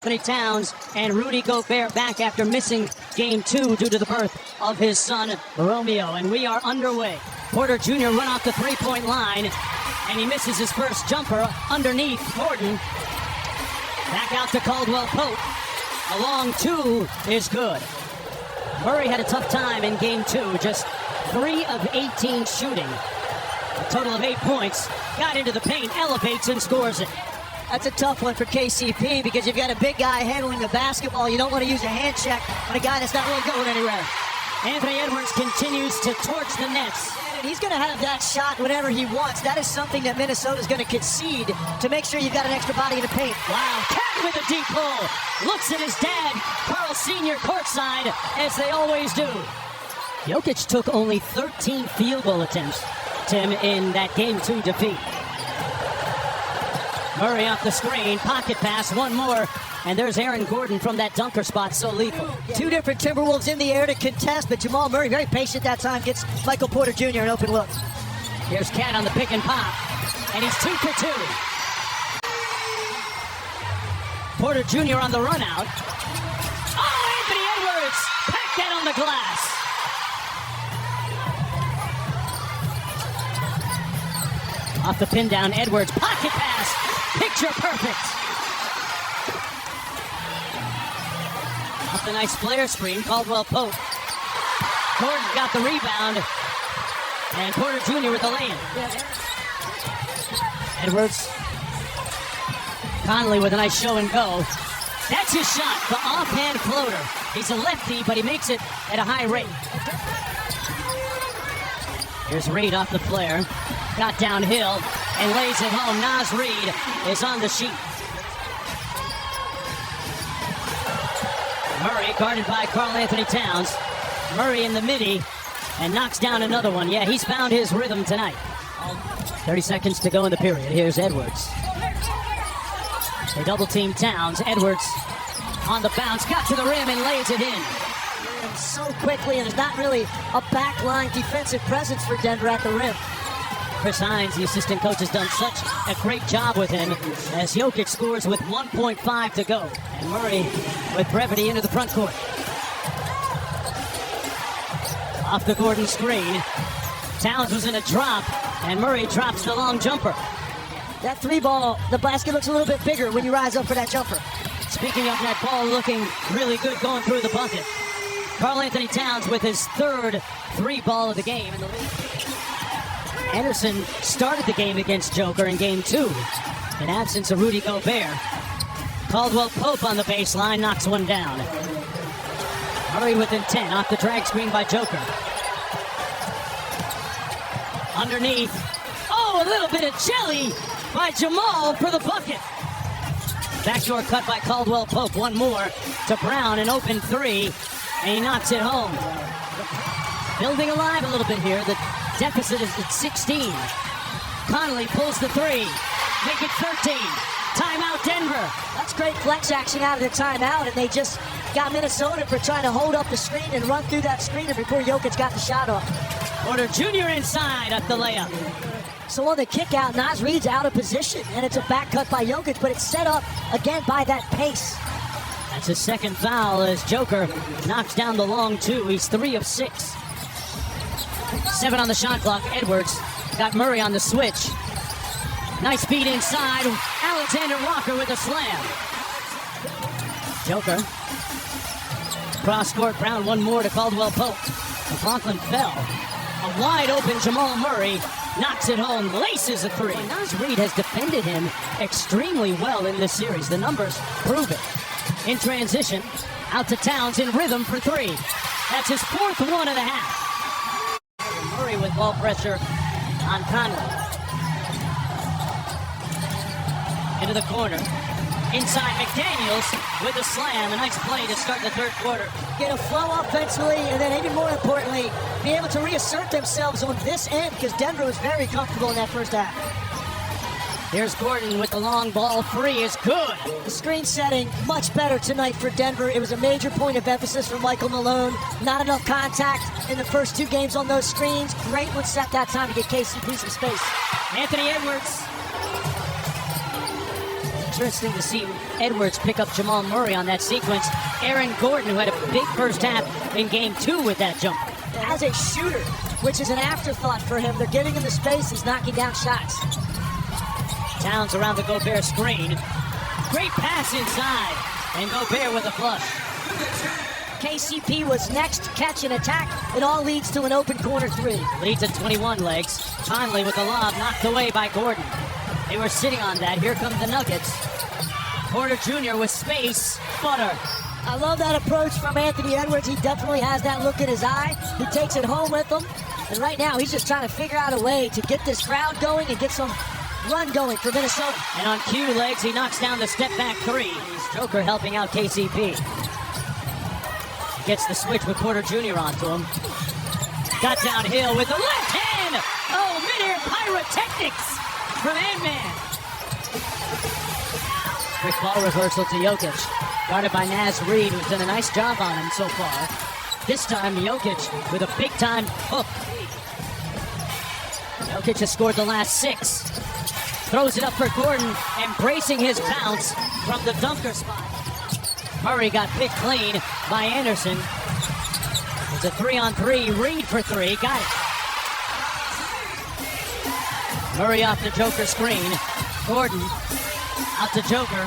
Anthony Towns and Rudy Gobert back after missing game 2 due to the birth of his son Romeo, and we are underway. Porter Jr. run off the three-point line and he misses his first jumper underneath Gordon. Back out to Caldwell Pope. A long 2 is good. Murray had a tough time in game 2, just 3 of 18 shooting. A total of 8 points. Got into the paint, elevates and scores it. That's a tough one for KCP because you've got a big guy handling the basketball. You don't want to use a hand check on a guy that's not really going anywhere. Anthony Edwards continues to torch the Nets. And he's going to have that shot whenever he wants. That is something that Minnesota's going to concede to make sure you've got an extra body in the paint. Wow, Cat with a deep pull. Looks at his dad, Carl Sr. courtside, as they always do. Jokic took only 13 field goal attempts, Tim, in that game 2 defeat. Murray off the screen, pocket pass, one more, and there's Aaron Gordon from that dunker spot, so lethal. 2 different Timberwolves in the air to contest, but Jamal Murray, very patient that time, gets Michael Porter Jr. an open look. Here's Cat on the pick and pop, and he's 2 for 2. Porter Jr. on the run out. Oh, Anthony Edwards! Pack that on the glass. Off the pin down, Edwards, pocket pass. Picture perfect. Off the nice flare screen, Caldwell Pope. Gordon got the rebound. And Porter Jr. with the lay-in. Edwards. Conley with a nice show and go. That's his shot, the offhand floater. He's a lefty, but he makes it at a high rate. Here's Reed off the flare. Got downhill and lays it home. Naz Reid is on the sheet. Murray guarded by Karl Anthony Towns. Murray in the midi and knocks down another one. Yeah, he's found his rhythm tonight. 30 seconds to go in the period. Here's Edwards. They double team Towns. Edwards on the bounce, got to the rim and lays it in. So quickly, and there's not really a backline defensive presence for Denver at the rim. Chris Hines, the assistant coach, has done such a great job with him as Jokic scores with 1.5 to go. And Murray with brevity into the front court. Off the Gordon screen. Towns was in a drop, and Murray drops the long jumper. That 3-ball, the basket looks a little bit bigger when you rise up for that jumper. Speaking of that ball looking really good going through the bucket. Karl Anthony Towns with his 3rd 3-ball of the game in the league. Anderson started the game against Joker in game 2 in absence of Rudy Gobert. Caldwell Pope on the baseline knocks one down. Murray with intent off the drag screen by Joker. Underneath. Oh, a little bit of jelly by Jamal for the bucket. Backdoor cut by Caldwell Pope. One more to Brown, an open 3, and he knocks it home. Building alive a little bit here. The deficit is at 16. Conley pulls the 3. Make it 13. Timeout Denver. That's great flex action out of the timeout, and they just got Minnesota for trying to hold up the screen and run through that screener before Jokic got the shot off. Porter Jr. inside up the layup. So on the kick out, Naz Reid's out of position, and it's a back cut by Jokic, but it's set up again by that pace. That's his second foul as Joker knocks down the long 2. He's 3 of 6. 7 on the shot clock. Edwards got Murray on the switch. Nice feed inside. Alexander Walker with a slam. Joker. Cross court. Brown one more to Caldwell Pope. McLaughlin fell. A wide open Jamal Murray knocks it home. Laces a 3. Naz Reid has defended him extremely well in this series. The numbers prove it. In transition. Out to Towns in rhythm for 3. That's his 4th one of the half. Murray with ball pressure on Conley. Into the corner. Inside McDaniels with a slam. A nice play to start the 3rd quarter. Get a flow offensively, and then even more importantly, be able to reassert themselves on this end because Denver was very comfortable in that first half. Here's Gordon with the long ball. 3 is good. The screen setting much better tonight for Denver. It was a major point of emphasis for Michael Malone. Not enough contact in the first 2 games on those screens. Great one set that time to get KCP some space. Anthony Edwards interesting to see Edwards pick up Jamal Murray on that sequence. Aaron Gordon, who had a big first half in game 2 with that jump. As a shooter, which is an afterthought for him, they're giving him the space, he's knocking down shots. Towns around the Gobert screen. Great pass inside, and Gobert with a flush. KCP was next, catch and attack. It all leads to an open corner 3. Leads at 21 legs. Conley with the lob, knocked away by Gordon. They were sitting on that. Here come the Nuggets. Porter Jr. with space. Butter. I love that approach from Anthony Edwards. He definitely has that look in his eye. He takes it home with him. And right now, he's just trying to figure out a way to get this crowd going and get some run going for Minnesota. And on cue legs, he knocks down the step back 3. He's Joker helping out KCP. Gets the switch with Porter Jr. onto him. Got downhill with the left hand. Oh, mid-air pyrotechnics from Ant-Man. Quick ball reversal to Jokic. Guarded by Naz Reid, who's done a nice job on him so far. This time, Jokic with a big-time hook. Jokic has scored the last 6. Throws it up for Gordon, embracing his bounce from the dunker spot. Murray got picked clean by Anderson. It's a 3-on-3. Reid for 3. Got it. Murray off the Joker screen. Gordon out to Joker.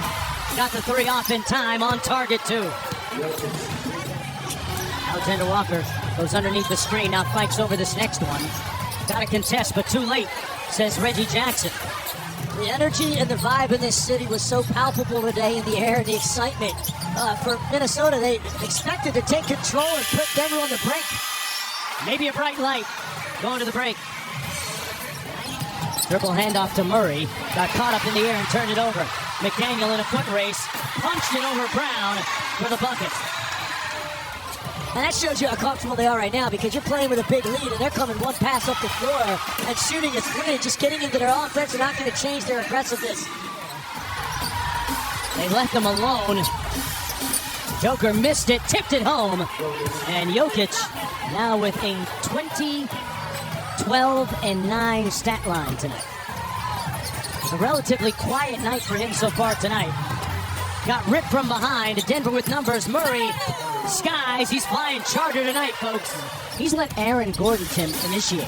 Got the 3 off in time, on target too. Alexander Walker goes underneath the screen, now fights over this next one. Got a contest, but too late, says Reggie Jackson. The energy and the vibe in this city was so palpable today in the air and the excitement. For Minnesota, they expected to take control and put Denver on the brink. Maybe a bright light going to the break. Triple handoff to Murray. Got caught up in the air and turned it over. McDaniel in a foot race. Punched it over Brown for the bucket. And that shows you how comfortable they are right now, because you're playing with a big lead and they're coming one pass up the floor and shooting a 3, just getting into their offense. They're not going to change their aggressiveness. They left them alone. Joker missed it, tipped it home. And Jokic now with a 20, 12, and 9 stat line tonight. It's a relatively quiet night for him so far tonight. Got ripped from behind. Denver with numbers. Murray skies. He's flying charter tonight, folks. He's let Aaron Gordon initiate.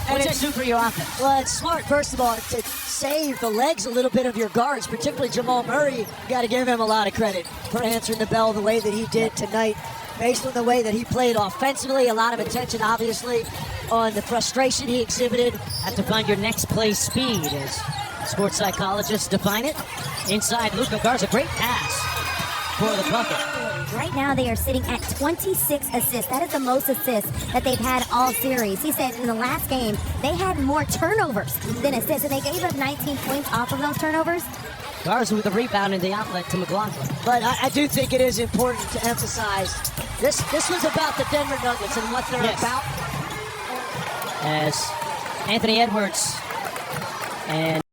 What's that do for your offense? Well, it's smart, first of all, to save the legs a little bit of your guards, particularly Jamal Murray. You got to give him a lot of credit for answering the bell the way that he did tonight. Based on the way that he played offensively, a lot of attention, obviously, on the frustration he exhibited. Have to find your next play speed, as sports psychologists define it. Inside, Luka Garza, great pass for the bucket. Right now, they are sitting at 26 assists. That is the most assists that they've had all series. He said in the last game, they had more turnovers than assists, and they gave up 19 points off of those turnovers. Garza with a rebound in the outlet to McLaughlin. But I do think it is important to emphasize this was about the Denver Nuggets and what they're about. As Anthony Edwards and